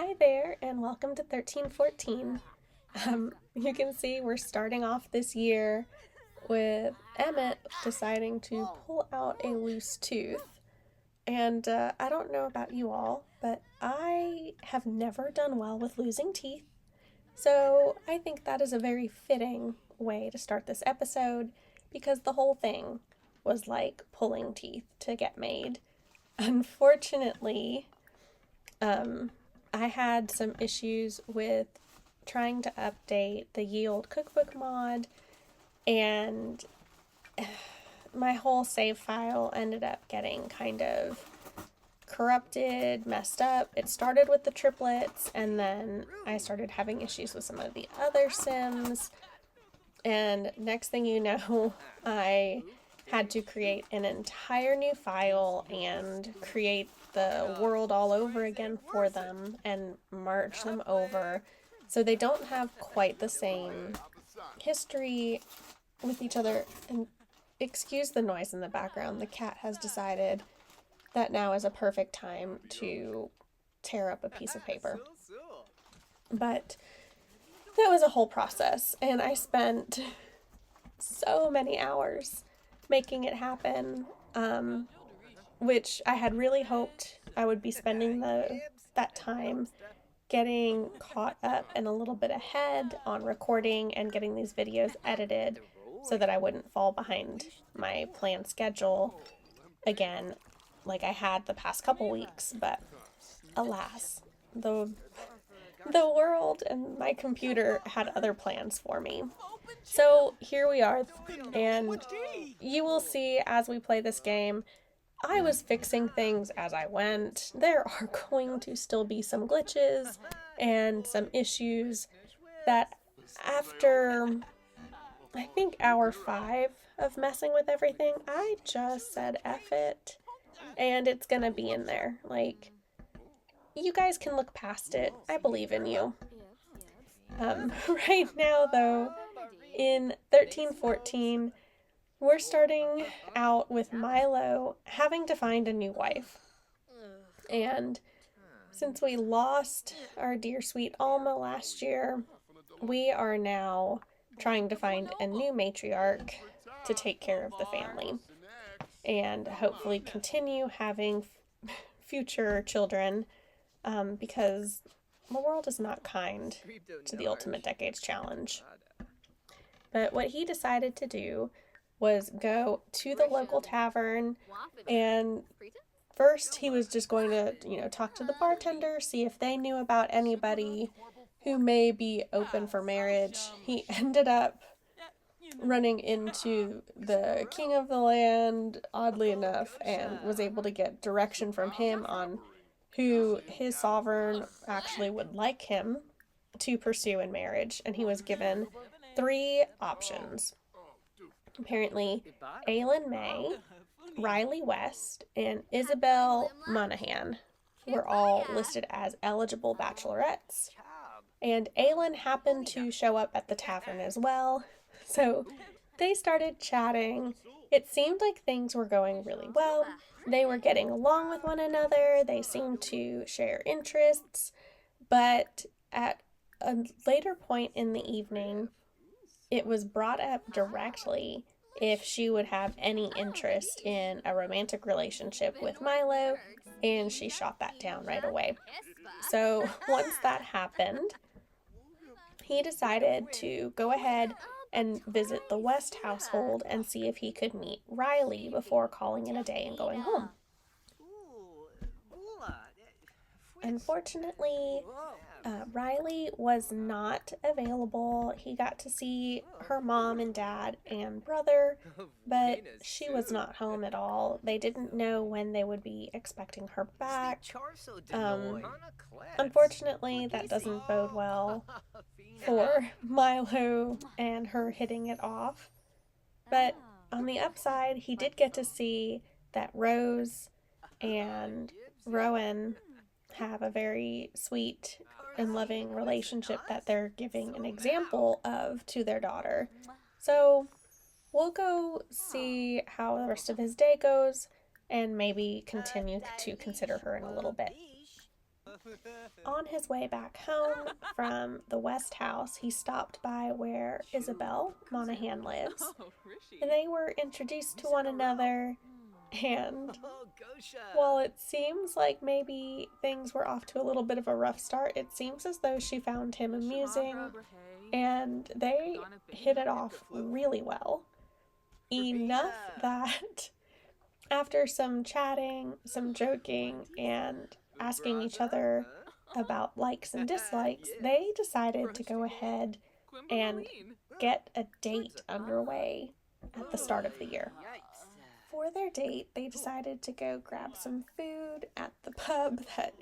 Hi there, and welcome to 1314. You can see we're starting off this year with Emmett deciding to pull out a loose tooth. And I don't know about you all, but I have never done well with losing teeth. So I think that is a very fitting way to start this episode because the whole thing was like pulling teeth to get made. Unfortunately, um, I had some issues with trying to update the Ye Olde Cookbook mod, and my whole save file ended up getting kind of corrupted, messed up. It started with the triplets, and then I started having issues with some of the other Sims. And next thing you know, I had to create an entire new file and create the world all over again for them and merge them over. So they don't have quite the same history with each other. And excuse the noise in the background. The cat has decided that now is a perfect time to tear up a piece of paper. But that was a whole process, and I spent so many hours making it happen, which I had really hoped I would be spending that time getting caught up and a little bit ahead on recording and getting these videos edited so that I wouldn't fall behind my planned schedule again like I had the past couple weeks. But alas, the world and my computer had other plans for me. So here we are, and you will see as we play this game, I was fixing things as I went. There are going to still be some glitches and some issues that after, I think, hour 5 of messing with everything, I just said F it, and it's gonna be in there. Like, you guys can look past it. I believe in you. Right now, though, in 1314, we're starting out with Milo having to find a new wife. And since we lost our dear sweet Alma last year, we are now trying to find a new matriarch to take care of the family and hopefully continue having future children, because the world is not kind to the Ultimate Decades Challenge. But what he decided to do was go to the local tavern, and first he was just going to, talk to the bartender, see if they knew about anybody who may be open for marriage. He ended up running into the king of the land, oddly enough, and was able to get direction from him on who his sovereign actually would like him to pursue in marriage. And he was given 3 options. Apparently, Aylin May, Riley West, and Isabel Monahan were all listed as eligible bachelorettes. And Aylin happened to show up at the tavern as well. So they started chatting. It seemed like things were going really well. They were getting along with one another. They seemed to share interests. But at a later point in the evening, it was brought up directly if she would have any interest in a romantic relationship with Milo, and she shot that down right away. So once that happened, he decided to go ahead and visit the West household and see if he could meet Riley before calling it a day and going home. Unfortunately, Riley was not available. He got to see her mom and dad and brother, but she was not home at all. They didn't know when they would be expecting her back. Unfortunately, that doesn't bode well for Milo and her hitting it off. But on the upside, he did get to see that Rose and Rowan have a very sweet and loving relationship that they're giving an example of to their daughter. So we'll go see how the rest of his day goes and maybe continue to consider her in a little bit. On his way back home from the West House, he stopped by where Isabel Monaghan lives, and they were introduced to one another. And while it seems like maybe things were off to a little bit of a rough start, it seems as though she found him amusing, and they hit it off really well. Enough that after some chatting, some joking, and asking each other about likes and dislikes, they decided to go ahead and get a date underway at the start of the year. For their date, they decided to go grab some food at the pub that,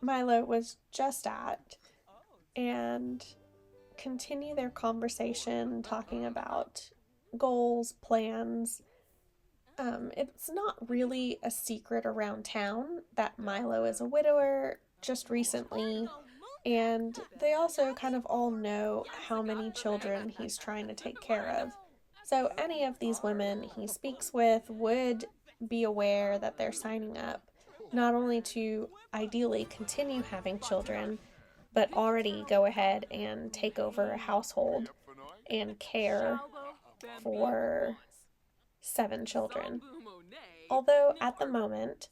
Milo was just at, and continue their conversation talking about goals, plans. It's not really a secret around town that Milo is a widower just recently, and they also kind of all know how many children he's trying to take care of. So any of these women he speaks with would be aware that they're signing up not only to ideally continue having children, but already go ahead and take over a household and care for 7 children. Although at the moment,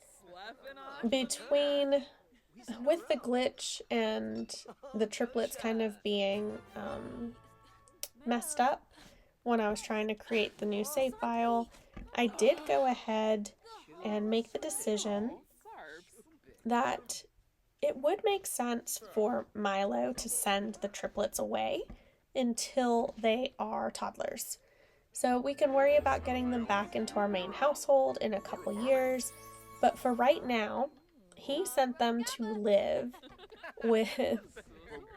with the glitch and the triplets kind of being messed up when I was trying to create the new save file, I did go ahead and make the decision that it would make sense for Milo to send the triplets away until they are toddlers. So we can worry about getting them back into our main household in a couple years, but for right now, he sent them to live with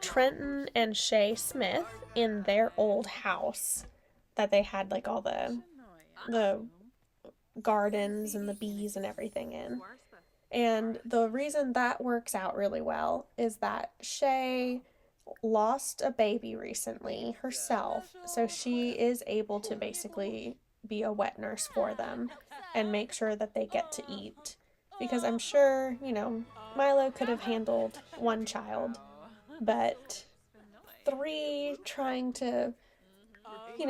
Trenton and Shay Smith in their old house that they had like all the gardens and the bees and everything in. And the reason that works out really well is that Shay lost a baby recently herself, so she is able to basically be a wet nurse for them and make sure that they get to eat. Because I'm sure, Milo could have handled 1 child, but 3 trying to,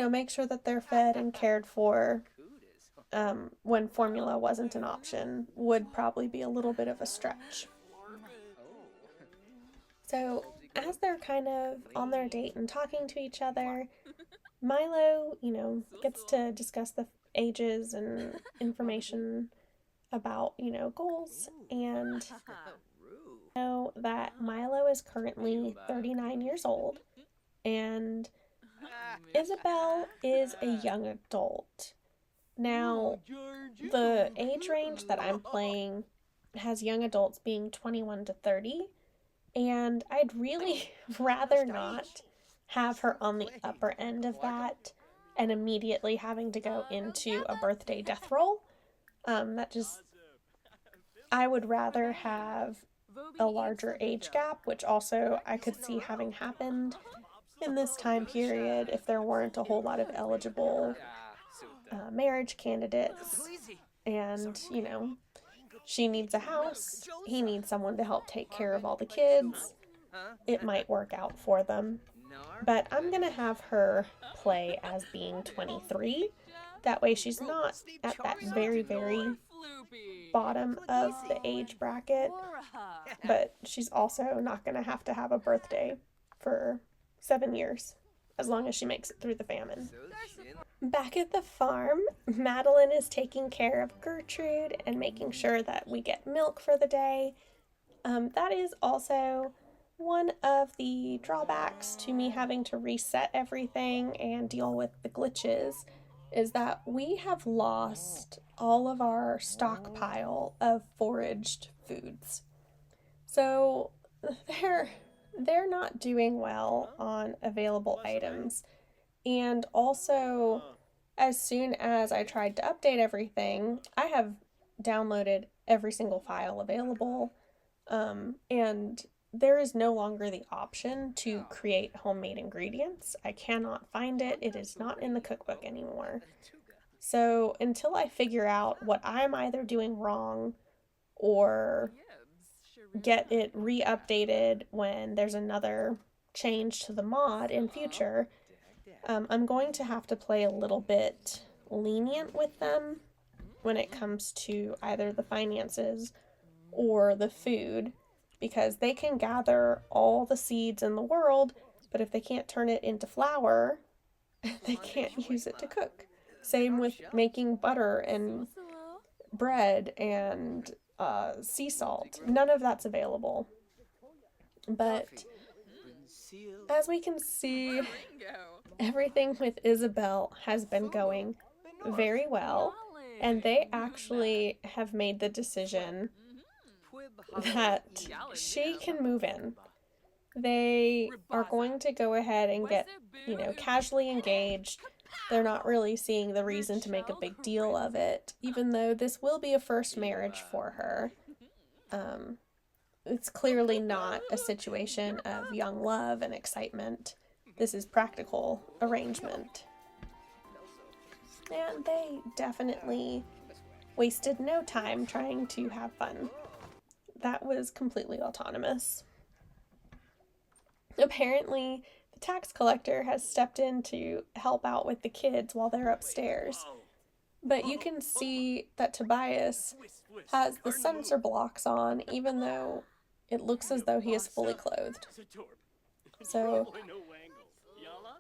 make sure that they're fed and cared for when formula wasn't an option would probably be a little bit of a stretch. So as they're kind of on their date and talking to each other, Milo, gets to discuss the ages and information about, goals, and know that Milo is currently 39 years old, and Isabel is a young adult. Now, the age range that I'm playing has young adults being 21 to 30, and I'd really rather not have her on the upper end of that and immediately having to go into a birthday death roll. I would rather have a larger age gap, which also I could see having happened in this time period if there weren't a whole lot of eligible marriage candidates. And, she needs a house, he needs someone to help take care of all the kids. It might work out for them. But I'm going to have her play as being 23. That way she's not at that very, very bottom of the age bracket. But she's also not going to have a birthday for 7 years, as long as she makes it through the famine. Back at the farm, Madeline is taking care of Gertrude and making sure that we get milk for the day. That is also one of the drawbacks to me having to reset everything and deal with the glitches, is that we have lost all of our stockpile of foraged foods. So they're not doing well on available items. And also, as soon as I tried to update everything, I have downloaded every single file available, and there is no longer the option to create homemade ingredients. I cannot find it. It is not in the cookbook anymore. So until I figure out what I'm either doing wrong or get it re-updated when there's another change to the mod in future, I'm going to have to play a little bit lenient with them when it comes to either the finances or the food, because they can gather all the seeds in the world, but if they can't turn it into flour, they can't use it to cook. Same with making butter and bread and sea salt. None of that's available. But as we can see, everything with Isabel has been going very well, and they actually have made the decision that she can move in. They are going to go ahead and get, casually engaged. They're not really seeing the reason to make a big deal of it, even though this will be a first marriage for her. It's clearly not a situation of young love and excitement. This is practical arrangement. And they definitely wasted no time trying to have fun. That was completely autonomous. Apparently, the tax collector has stepped in to help out with the kids while they're upstairs. But you can see that Tobias has the sensor blocks on, even though it looks as though he is fully clothed. So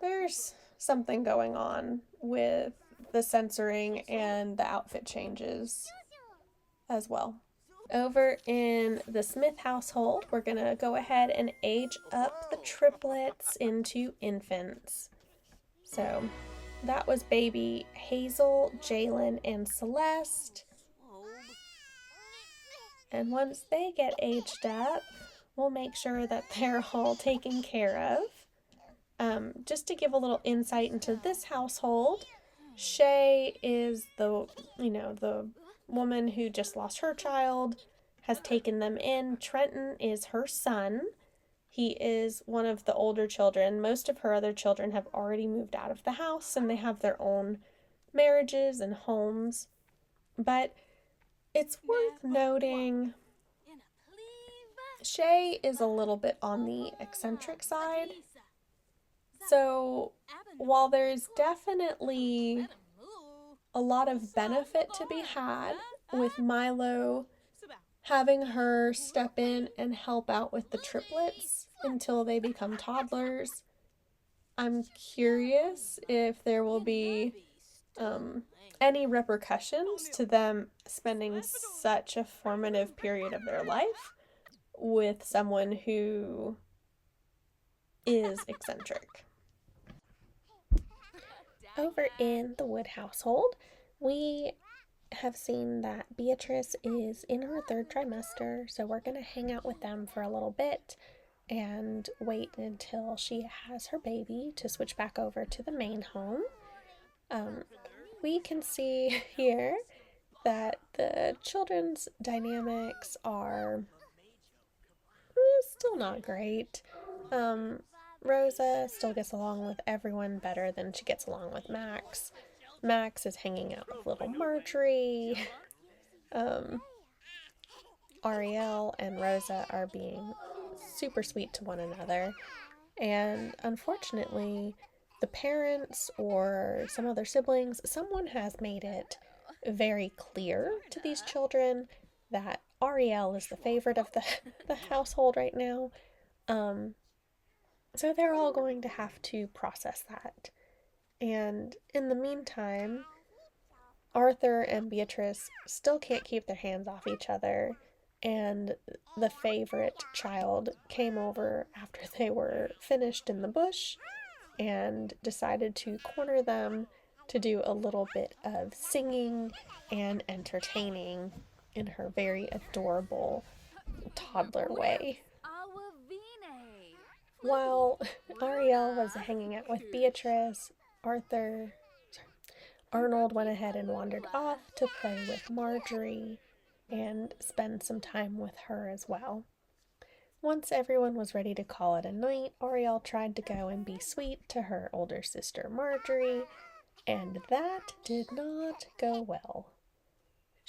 there's something going on with the censoring and the outfit changes as well. Over in the Smith household, we're going to go ahead and age up the triplets into infants. So that was baby Hazel, Jalen, and Celeste. And once they get aged up, we'll make sure that they're all taken care of. Just to give a little insight into this household, Shay is the woman who just lost her child, has taken them in. Trenton is her son. He is one of the older children. Most of her other children have already moved out of the house and they have their own marriages and homes. But it's worth noting Shay is a little bit on the eccentric side. So while there's definitely a lot of benefit to be had with Milo having her step in and help out with the triplets until they become toddlers, I'm curious if there will be any repercussions to them spending such a formative period of their life with someone who is eccentric. Over in the Wood household, we have seen that Beatrix is in her third trimester, so we're going to hang out with them for a little bit and wait until she has her baby to switch back over to the main home. We can see here that the children's dynamics are still not great. Rosa still gets along with everyone better than she gets along with Max. Max is hanging out with little Marjorie. Ariel and Rosa are being super sweet to one another. And unfortunately, the parents or some other siblings, someone has made it very clear to these children that Ariel is the favorite of the household right now. So they're all going to have to process that. And in the meantime, Arthur and Beatrice still can't keep their hands off each other, and the favorite child came over after they were finished in the bush and decided to corner them to do a little bit of singing and entertaining in her very adorable toddler way. While Ariel was hanging out with Beatrice, Arnold went ahead and wandered off to play with Marjorie and spend some time with her as well. Once everyone was ready to call it a night, Ariel tried to go and be sweet to her older sister Marjorie, and that did not go well.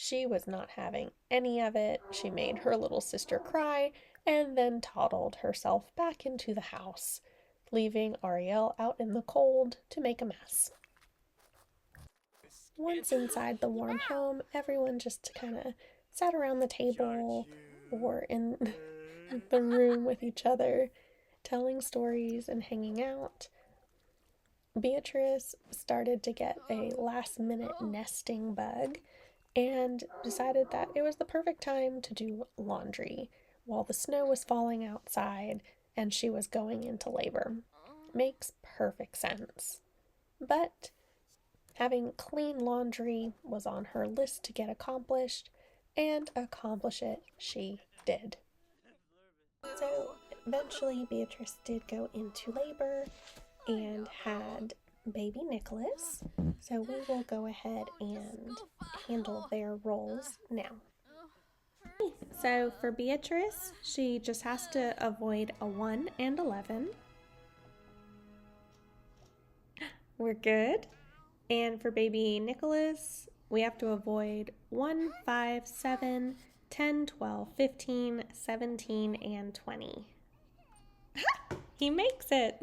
She was not having any of it. She made her little sister cry and then toddled herself back into the house, leaving Ariel out in the cold to make a mess. Once inside the warm home, everyone just kind of sat around the table or in the room with each other, telling stories and hanging out. Beatrice started to get a last-minute nesting bug and decided that it was the perfect time to do laundry while the snow was falling outside and she was going into labor. Makes perfect sense. But having clean laundry was on her list to get accomplished, and accomplish it she did. So eventually Beatrice did go into labor and had baby Nicholas. So we will go ahead and handle their roles now. So for Beatrice, she just has to avoid a 1 and 11. We're good. And for baby Nicholas, we have to avoid 1, 5, 7, 10, 12, 15, 17, and 20. He makes it!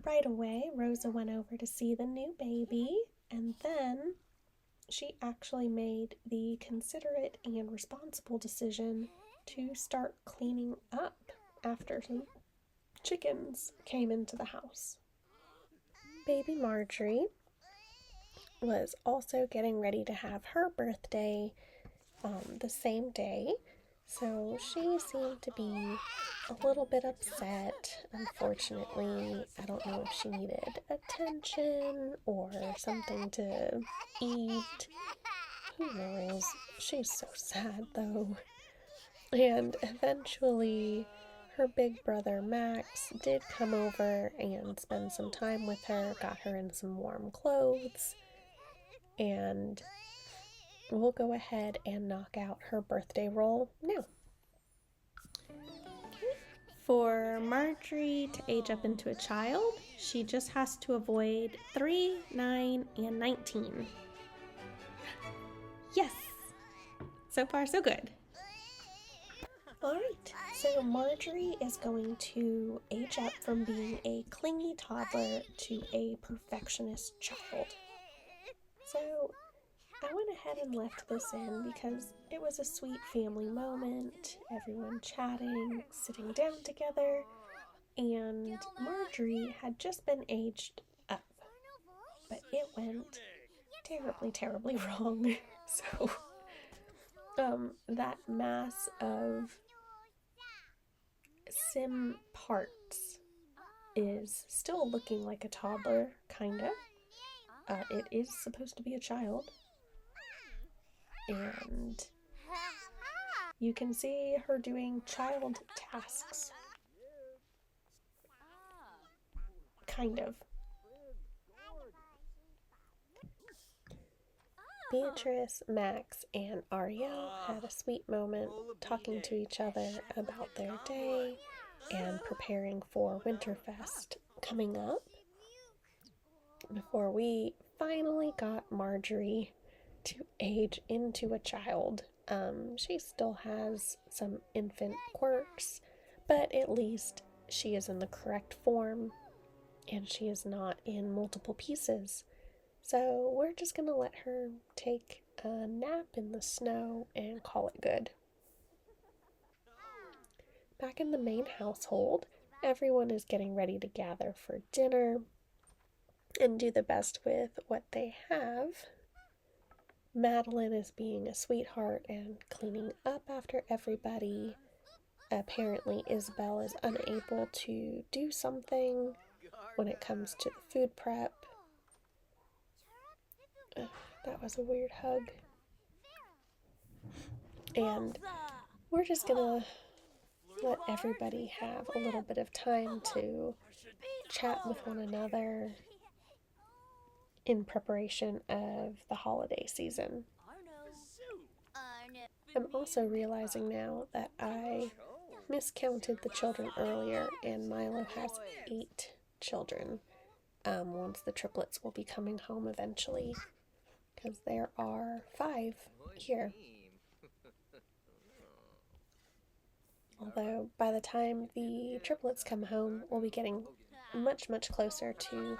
Right away, Rosa went over to see the new baby, and then she actually made the considerate and responsible decision to start cleaning up after some chickens came into the house. Baby Marjorie was also getting ready to have her birthday the same day, so she seemed to be a little bit upset. Unfortunately, I don't know if she needed attention or something to eat. Who knows? She's so sad though. And eventually, her big brother Max did come over and spend some time with her, got her in some warm clothes, and we'll go ahead and knock out her birthday roll now. For Marjorie to age up into a child, she just has to avoid 3, 9, and 19. Yes! So far, so good. Alright, so Marjorie is going to age up from being a clingy toddler to a perfectionist child. So I went ahead and left this in because it was a sweet family moment, everyone chatting, sitting down together, and Marjorie had just been aged up, but it went terribly, terribly wrong. So, that mass of sim parts is still looking like a toddler, kind of. It is supposed to be a child. And you can see her doing child tasks. Kind of. Beatrice, Max, and Ariel had a sweet moment talking to each other about their day and preparing for Winterfest coming up before we finally got Marjorie to age into a child. She still has some infant quirks, but at least she is in the correct form and she is not in multiple pieces. So we're just going to let her take a nap in the snow and call it good. Back in the main household, everyone is getting ready to gather for dinner and do the best with what they have. Madeline is being a sweetheart and cleaning up after everybody. Apparently, Isabel is unable to do something when it comes to the food prep. That was a weird hug. And we're just gonna let everybody have a little bit of time to chat with one another in preparation of the holiday season. I'm also realizing now that I miscounted the children earlier, and Milo has 8 children. Once the triplets will be coming home eventually. because there are 5 here. Although by the time the triplets come home, we'll be getting much, much closer to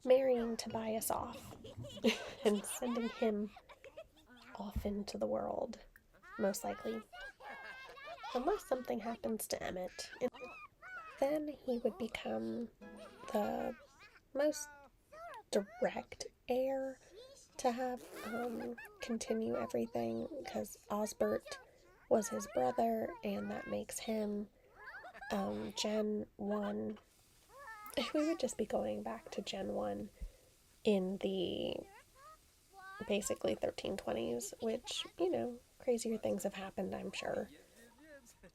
marrying Tobias off and sending him off into the world, most likely. Unless something happens to Emmett. Then he would become the most direct heir to have continue everything, because Osbert was his brother, and that makes him Gen 1. We would just be going back to Gen 1 in the basically 1320s, which, you know, crazier things have happened, I'm sure.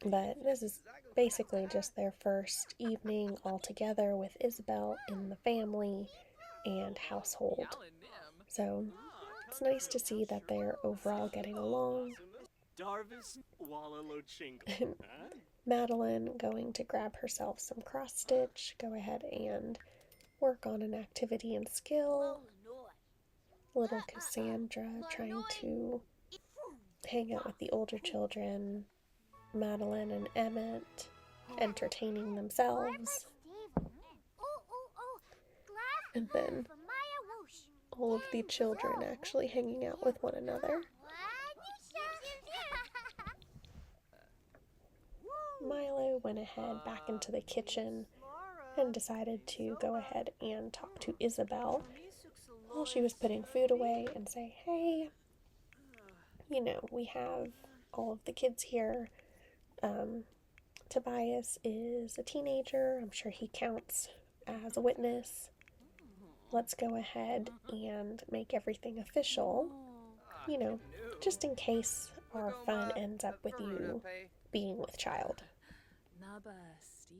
But this is basically just their first evening all together with Isabel in the family and household. So it's nice to see that they're overall getting along. Madeline going to grab herself some cross stitch, go ahead and work on an activity and skill. Little Cassandra trying to hang out with the older children. Madeline and Emmett entertaining themselves. And then all of the children actually hanging out with one another. Milo went ahead back into the kitchen and decided to go ahead and talk to Isabel while she was putting food away and say, hey, you know, we have all of the kids here. Tobias is a teenager. I'm sure he counts as a witness. Let's go ahead and make everything official, you know, just in case our fun ends up with you being with child. Naba Steve.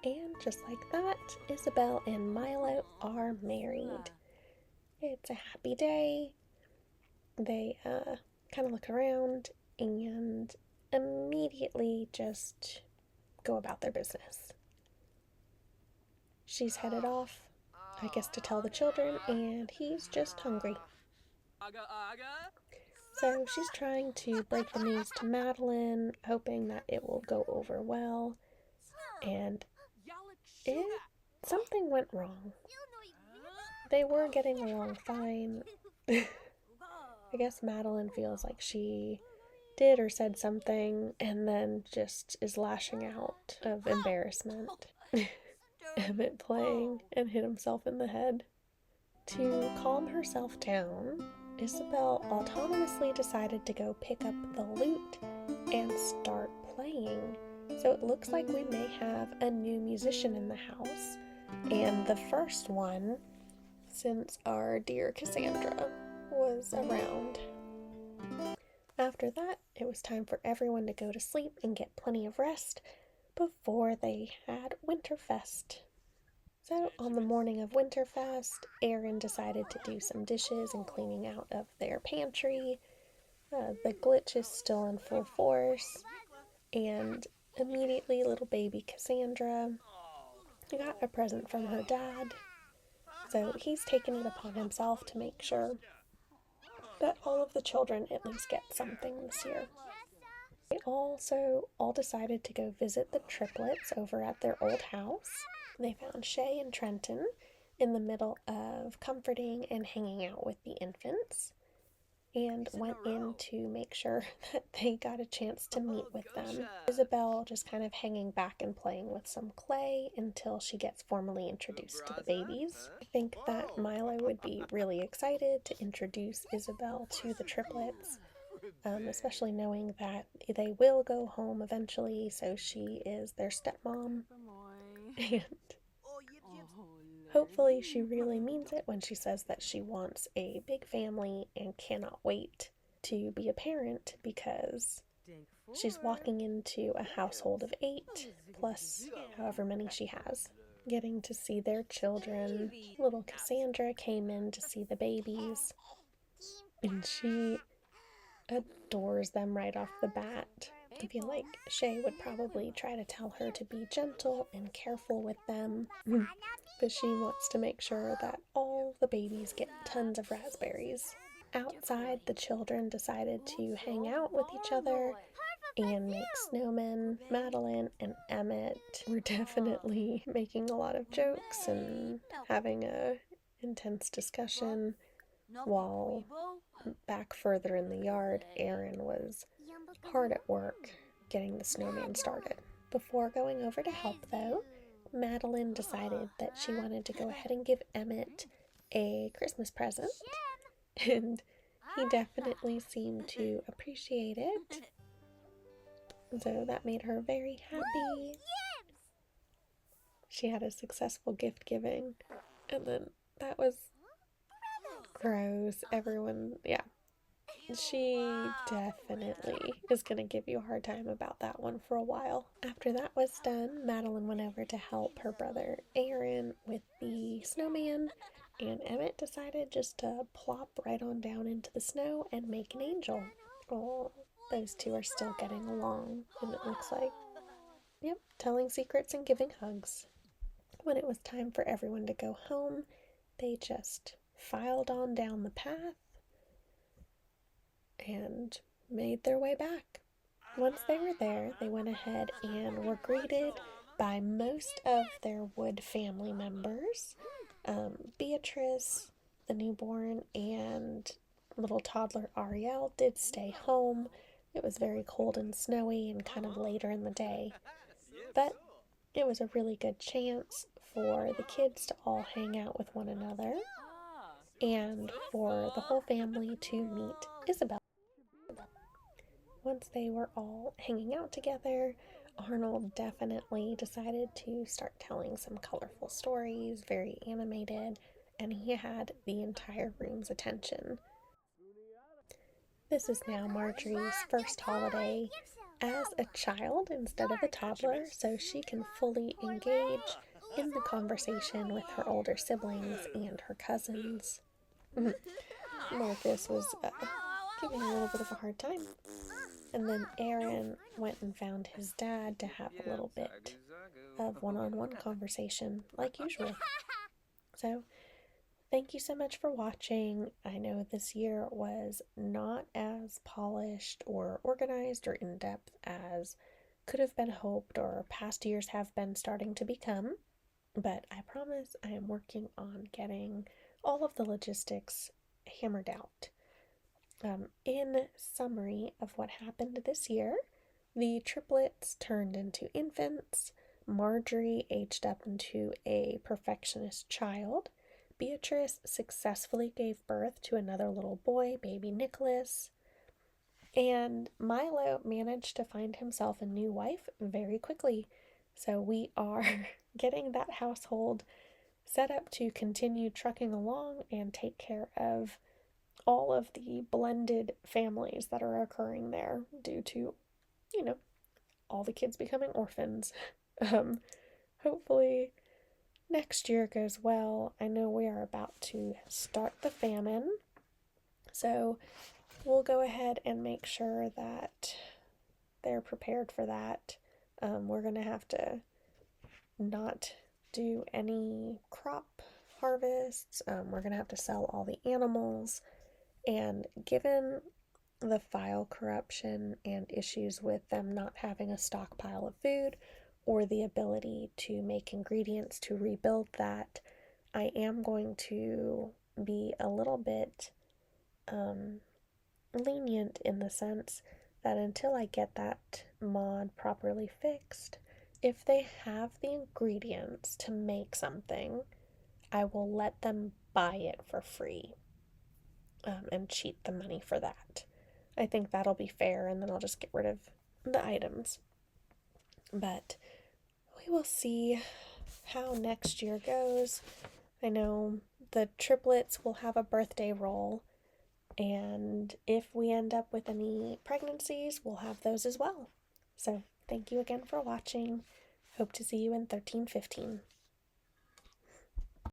And just like that, Isabel and Milo are married. It's a happy day. They kind of look around and immediately just go about their business. She's headed off, I guess, to tell the children, and he's just hungry. So she's trying to break the news to Madeline, hoping that it will go over well. And something went wrong. They were getting along fine. I guess Madeline feels like she did or said something and then just is lashing out of embarrassment. Emmett playing and hit himself in the head. To calm herself down, Isabel autonomously decided to go pick up the lute and start playing. So it looks like we may have a new musician in the house, and the first one since our dear Cassandra was around. After that, it was time for everyone to go to sleep and get plenty of rest before they had Winterfest. So on the morning of Winterfest, Aaron decided to do some dishes and cleaning out of their pantry. The glitch is still in full force, and immediately little baby Cassandra got a present from her dad. So he's taken it upon himself to make sure that all of the children at least get something this year. They also all decided to go visit the triplets over at their old house. They found Shay and Trenton in the middle of comforting and hanging out with the infants. and went in to make sure that they got a chance to meet with them. Isabel just kind of hanging back and playing with some clay until she gets formally introduced to the babies. I think that Milo would be really excited to introduce Isabel to the triplets, especially knowing that they will go home eventually, so she is their stepmom. And hopefully she really means it when she says that she wants a big family and cannot wait to be a parent, because she's walking into a household of 8 plus however many she has. Getting to see their children. Little Cassandra came in to see the babies, and she adores them right off the bat. I feel like Shay would probably try to tell her to be gentle and careful with them, but she wants to make sure that all the babies get tons of raspberries. Outside, the children decided to hang out with each other and make snowmen. Madeline and Emmett were definitely making a lot of jokes and having a intense discussion, while back further in the yard, Aaron was hard at work getting the snowman started. Before going over to help, though, Madeline decided that she wanted to go ahead and give Emmett a Christmas present, and he definitely seemed to appreciate it. So that made her very happy. She had a successful gift giving, and then that was gross. Everyone, yeah. She definitely is going to give you a hard time about that one for a while. After that was done, Madeline went over to help her brother Aaron with the snowman, and Emmett decided just to plop right on down into the snow and make an angel. Oh, those two are still getting along, and it looks like, yep, telling secrets and giving hugs. When it was time for everyone to go home, they just filed on down the path and made their way back. Once they were there, they went ahead and were greeted by most of their Wood family members. Beatrix, the newborn, and little toddler Ariel did stay home. It was very cold and snowy and kind of later in the day, but it was a really good chance for the kids to all hang out with one another and for the whole family to meet Isabel. Once they were all hanging out together, Arnold definitely decided to start telling some colorful stories, very animated, and he had the entire room's attention. This is now Marjorie's first holiday as a child instead of a toddler, so she can fully engage in the conversation with her older siblings and her cousins. Marcus was giving a little bit of a hard time. And then Aaron went and found his dad to have a little bit of one-on-one conversation, like usual. So, thank you so much for watching. I know this year was not as polished or organized or in-depth as could have been hoped or past years have been starting to become, but I promise I am working on getting all of the logistics hammered out. In summary of what happened this year, the triplets turned into infants, Marjorie aged up into a perfectionist child, Beatrix successfully gave birth to another little boy, baby Nicholas, and Milo managed to find himself a new wife very quickly. So we are getting that household set up to continue trucking along and take care of all of the blended families that are occurring there due to, all the kids becoming orphans. Hopefully next year goes well. I know we are about to start the famine, so we'll go ahead and make sure that they're prepared for that. We're going to have to not do any crop harvests. We're going to have to sell all the animals. And given the file corruption and issues with them not having a stockpile of food or the ability to make ingredients to rebuild that, I am going to be a little bit lenient in the sense that until I get that mod properly fixed, if they have the ingredients to make something, I will let them buy it for free, and cheat the money for that. I think that'll be fair, and then I'll just get rid of the items. But we will see how next year goes. I know the triplets will have a birthday roll, and if we end up with any pregnancies, we'll have those as well. So thank you again for watching. Hope to see you in 1315.